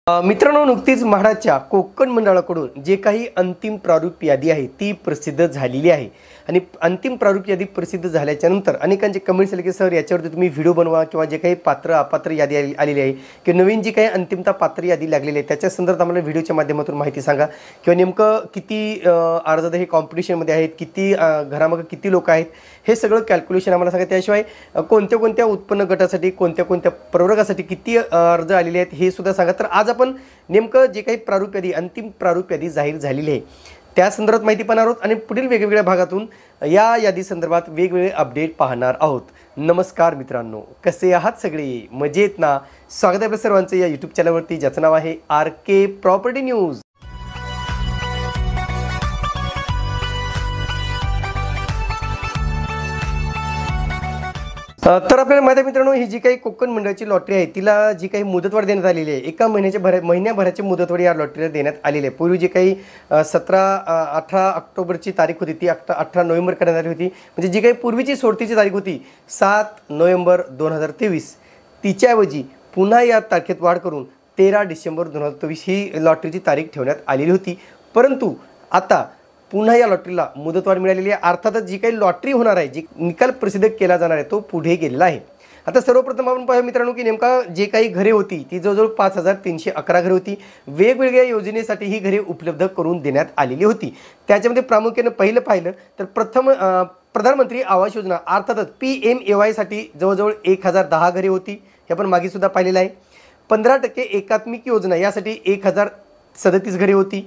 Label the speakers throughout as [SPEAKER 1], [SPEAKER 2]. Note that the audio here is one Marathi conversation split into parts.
[SPEAKER 1] मित्रांनो, नुकतीच म्हाडाच्या कोकण मंडळाकडून जे काही अंतिम प्रारूप यादी आहे ती प्रसिद्ध झालेली आहे आणि अंतिम प्रारूप यादी प्रसिद्ध झाल्याच्या नंतर अनेकांचे कमेंट्स आले की सर याच्यावरती तुम्ही व्हिडिओ बनवा किंवा जे काही पात्र अपात्र यादी आलेली आहे किंवा नवीन जी काही अंतिमता पात्र यादी लागलेली आहे त्याच्या संदर्भात आम्हाला व्हिडिओच्या माध्यमातून माहिती सांगा किंवा नेमकं किती अर्जदार हे कॉम्पिटिशनमध्ये आहेत, किती घरामागे किती लोक आहेत, हे सगळं कॅल्क्युलेशन आम्हाला सांगा। त्याशिवाय कोणत्या कोणत्या उत्पन्न गटासाठी कोणत्या कोणत्या प्रवर्गासाठी किती अर्ज आलेले आहेत हे सुद्धा सांगा। तर आज आपण नेमकं जे काही प्रारूप यादी अंतिम प्रारूप यादी जाहीर झालेली आहे त्या संदर्भात माहिती पाहणार आहोत आणि पुढील वेगवेगळ्या भागातून या यादी संदर्भात वेगवेगळे अपडेट पाहणार आहोत। नमस्कार मित्रांनो, कसे आहात सगळे? मजेत ना? स्वागत आहे आपल्या सर्वांचं या यूट्यूब चॅनलवरती ज्याचं नाव आहे RK प्रॉपर्टी न्यूज। तर आपल्याला माहिती आहे मित्रांनो, ही जी काही कोकण मंडळाची लॉटरी आहे तिला जी काही मुदतवाढ देण्यात आलेली आहे, एका महिन्याभराची मुदतवाढ या लॉटरीला देण्यात आलेली आहे। पूर्वी जी काही 18 ऑक्टोबरची तारीख होती ती 18 नोव्हेंबर करण्यात आली होती, म्हणजे जी काही पूर्वीची सोडतीची तारीख होती 7 नोव्हेंबर 2023 तिच्याऐवजी पुन्हा या तारखेत वाढ करून 13 डिसेंबर 2023 ही लॉटरीची तारीख ठेवण्यात आलेली होती। परंतु आता पुन्हा या लॉटरीला मुदतवाढ मिळालेली आहे। अर्थातच जी काही लॉटरी होणार आहे, जी निकाल प्रसिद्ध केला जाणार आहे तो पुढे गेलेला आहे। आता सर्वप्रथम आपण पाहूया मित्रांनो की नेमका जे काही घरे होती ती जवळजवळ 5311 घरे होती। वेगवेगळ्या योजनेसाठी ही घरे उपलब्ध करून देण्यात आलेली होती। त्याच्यामध्ये प्रामुख्याने पाहिलं तर प्रथम प्रधानमंत्री आवास योजना अर्थातच PMAY साठी जवळजवळ 1010 घरे होती, हे आपण मागे सुद्धा पाहिलेलं आहे। 15% एकात्मिक योजना यासाठी 1037 घरे होती।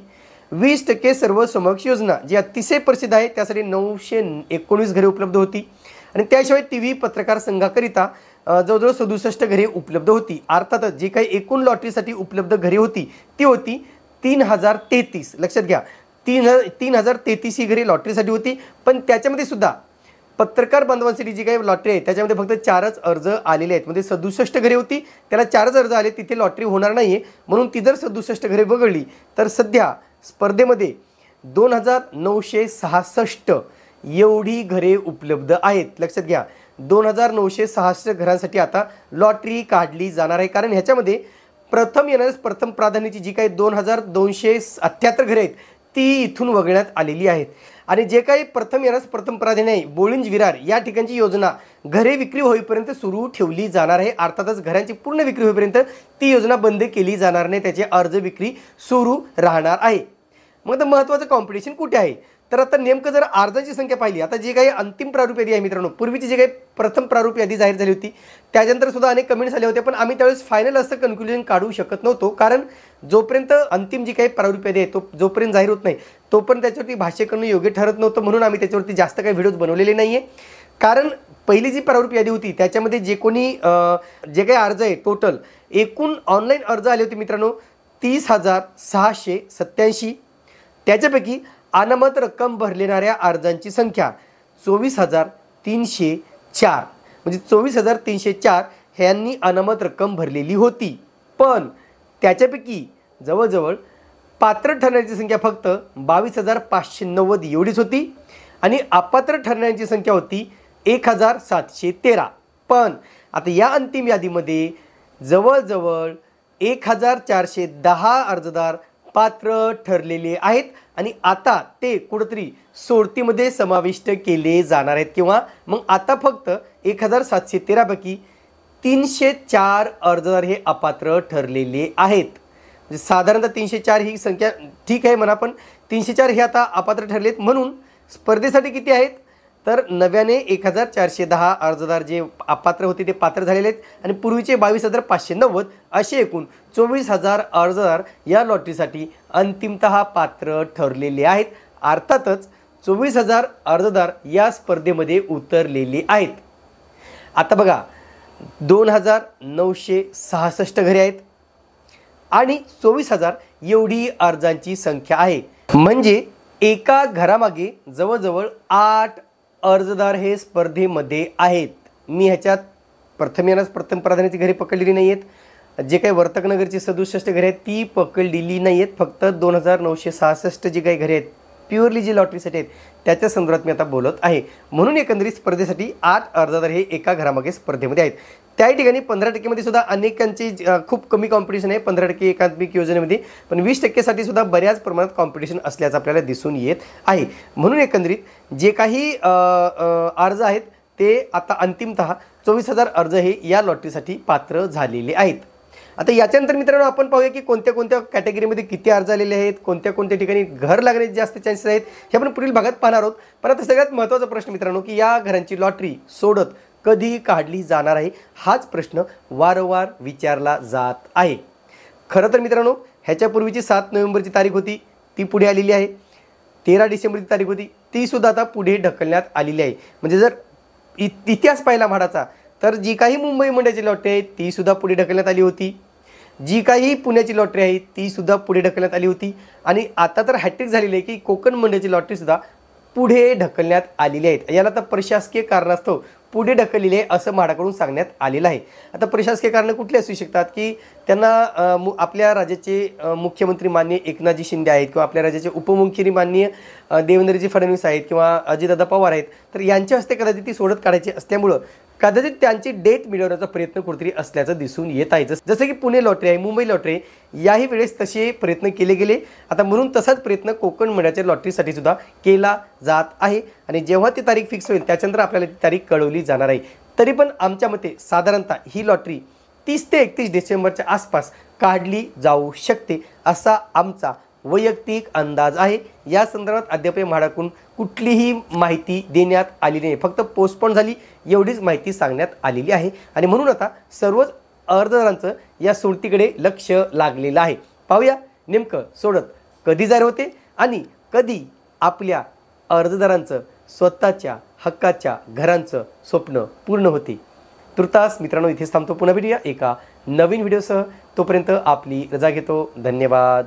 [SPEAKER 1] 20% सर्वसमक्ष योजना जी अतिशय प्रसिद्ध आहे त्यासाठी 919 घरे उपलब्ध होती आणि त्याशिवाय TV पत्रकार संघाकरिता जवळजवळ 67 घरे उपलब्ध होती। अर्थातच जी काही एकूण लॉटरीसाठी उपलब्ध घरे होती ती होती 3033। लक्षात घ्या, 3033 ही घरे लॉटरीसाठी होती, पण त्याच्यामध्ये सुद्धा पत्रकार बांधवांसाठी जी काही लॉटरी आहे त्याच्यामध्ये फक्त 4च अर्ज आलेले आहेत, म्हणजे 67 घरे होती त्याला 4च अर्ज आले, तिथे लॉटरी होणार नाहीये। म्हणून ती जर 67 घरे वगळली तर सध्या स्पर्धेमध्ये 2966 एवढी घरे उपलब्ध आहेत। लक्षात घ्या, 2966 घरांसाठी आता लॉटरी काढली जाणार आहे, कारण ह्याच्यामध्ये प्रथम येणाऱ्या प्रथम प्राधान्याची जी काही 2278 घरे आहेत ती इथून वगळण्यात आलेली आहेत आणि जे काही प्रथम येणाऱ्या प्रथम प्राधान्य आहे बोळिंज विरार या ठिकाणची योजना घरे विक्री होईपर्यंत सुरू ठेवली जाणार आहे। अर्थातच घरांची पूर्ण विक्री होईपर्यंत ती योजना बंद केली जाणार नाही, त्याचे अर्ज विक्री सुरू राहणार आहे। मग महत्त्वाचं कॉम्पिटिशन कुठे आहे तर आता नेमकं जर अर्जाची संख्या पाहिली, आता जी काही अंतिम प्रारूप यादी आहे मित्रांनो, पूर्वीची जी काही प्रथम प्रारूप यादी जाहीर झाली होती त्याच्यानंतर सुद्धा अनेक कमेंट्स आले होते, पण आम्ही त्यावेळेस फायनल असं कन्क्लुजन काढू शकत नव्हतो, कारण जोपर्यंत अंतिम जी काही प्रारूप यादी आहे तो जोपर्यंत जाहीर होत नाही तोपर्यंत त्याच्यावरती भाष्य करणं योग्य ठरत नव्हतं। म्हणून आम्ही त्याच्यावरती जास्त काही व्हिडिओज बनवलेले नाही आहे, कारण पहिली जी प्रारूप यादी होती त्याच्यामध्ये जे काही अर्ज आहे टोटल एकूण ऑनलाईन अर्ज आले होते मित्रांनो 30,687। त्याच्यापैकी अनामत रक्कम भरलेणाऱ्या अर्जांची संख्या 24,304, म्हणजे 24,304 ह्यांनी अनामत रक्कम भरलेली होती। पण त्याच्यापैकी जवळजवळ पात्र ठरण्याची संख्या फक्त 22,590 एवढीच होती आणि अपात्र ठरण्याची संख्या होती 1,713। पण आता या अंतिम यादीमध्ये जवळजवळ 1,410 अर्जदार पात्र ठरलेले आहेत आणि आता ते कुठेतरी सोडतीमध्ये समाविष्ट केले जाणार आहेत, किंवा मग आता फक्त 1,713 पैकी 304 अर्जदार हे अपात्र ठरलेले आहेत। म्हणजे साधारणतः 304 ही संख्या ठीक आहे म्हणा, पण 304 हे आता अपात्र ठरलेत। म्हणून स्पर्धेसाठी किती आहेत तर नव्याने 1,410 अर्जदार जे अपात्र होते ते पात्र झालेले आहेत आणि पूर्वीचे 22,590 असे एकूण 24,000 अर्जदार या लॉटरीसाठी अंतिमतः पात्र ठरलेले आहेत। अर्थातच 24,000 अर्जदार या स्पर्धेमध्ये उतरलेले आहेत। आता बघा, 2,966 घरे आहेत आणि 24,000 एवढी अर्जांची संख्या आहे, म्हणजे एका घरामागे जवळजवळ 8 अर्जदार हे स्पर्धेमध्ये आहेत। मी ह्याच्यात प्रथम प्राधान्याची घरे पकडलेली नाही आहेत, जे काही वर्तकनगरची 67 घरे आहेत ती पकडलेली नाही आहेत, फक्त 2,966 जी काही घरे आहेत प्युअरली जी लॉटरीसाठी आहेत त्याच्या संदर्भात मी आता बोलत आहे. म्हणून एकंदरीत स्पर्धेसाठी 8 अर्जदार हे एका घरामागे स्पर्धेमध्ये आहेत. त्याही ठिकाणी 15% मध्ये सुद्धा अनेकांची खूप कमी कॉम्पिटिशन आहे 15% एकात्मिक योजनेमध्ये, पण 20% साठी सुद्धा बऱ्याच प्रमाणात कॉम्पिटिशन असल्याचं आपल्याला दिसून येत आहे. म्हणून एकंदरीत जे काही अर्ज आहेत ते आता अंतिमतः 24,000 अर्ज हे या लॉटरीसाठी पात्र झालेले आहेत. आता याच्यानंतर मित्रांनो आपण पाहूया की कोणत्या कोणत्या कॅटेगरीमध्ये किती अर्ज आलेले आहेत, कोणत्या कोणत्या ठिकाणी घर लागण्याचे जास्त चान्सेस आहेत हे आपण पुढील भागात पाहणार आहोत. पण आता सगळ्यात महत्त्वाचा प्रश्न मित्रांनो की या घरांची लॉटरी सोडत कधी काढली जाणार आहे, हाच प्रश्न वारंवार विचारला जात आहे. खरं तर मित्रांनो ह्याच्यापूर्वीची 7 नोव्हेंबरची तारीख होती ती पुढे आलेली आहे. 13 डिसेंबरची तारीख होती ती सुद्धा आता पुढे ढकलण्यात आलेली आहे. म्हणजे जर इतिहास पाहिला म्हाडाचा तर जी काही मुंबई मंडळाची लॉटरी आहे ती सुद्धा पुढे ढकलण्यात आली होती, जी काही पुण्याची लॉटरी आहे ती सुद्धा पुढे ढकलण्यात आली होती, आणि आता तर हॅट्रिक झालेली आहे की कोकण मंडळाची लॉटरी सुद्धा पुढे ढकलण्यात आलेली आहेत. याला आता प्रशासकीय कारणास्तव पुढे ढकललेले आहे असं म्हाडाकडून सांगण्यात आलेलं आहे. आता प्रशासकीय कारणं कुठली असू शकतात की त्यांना आपल्या राज्याचे मुख्यमंत्री माननीय एकनाथजी शिंदे आहेत किंवा आपल्या राज्याचे उपमुख्यमंत्री माननीय देवेंद्रजी फडणवीस आहेत किंवा अजितदादा पवार आहेत, तर यांच्या हस्ते कदाचित ती सोडत काढायची असल्यामुळं कदाचित त्यांची डेट मिळवण्याचा प्रयत्न कुठेतरी असल्याचं दिसून येत आहे. जसं की पुणे लॉटरी आहे, मुंबई लॉटरी आहे, याही वेळेस तसे प्रयत्न केले गेले. आता म्हणून तसाच प्रयत्न कोकण मंडळाच्या लॉटरीसाठी सुद्धा केला जात आहे, आणि जेव्हा ती तारीख फिक्स होईल त्याच्यानंतर आपल्याला ती तारीख कळवली जाणार आहे. तरी पण आमच्या मते साधारणतः ही लॉटरी 30 ते 31 डिसेंबरच्या आसपास काढली जाऊ शकते असा आमचा वैयक्तिक अंदाज आहे. या संदर्भात अद्याप म्हाडाकडून कुठलीही माहिती देण्यात आलेली नाही, फक्त पोस्टपोन झाली एवढीच माहिती सांगण्यात आलेली आहे. आणि म्हणून आता सर्वच अर्जदारांचं या सोडतीकडे लक्ष लागलेलं आहे. पाहूया नेमकं सोडत कधी जाहीर होते आणि कधी आपल्या अर्जदारांचं स्वतःच्या हक्काच्या घरांचं स्वप्न पूर्ण होते. तुर्तास मित्रांनो इथेच थांबतो. पुन्हा भेटूया एका नवीन व्हिडिओसह. तोपर्यंत आपली रजा घेतो. धन्यवाद.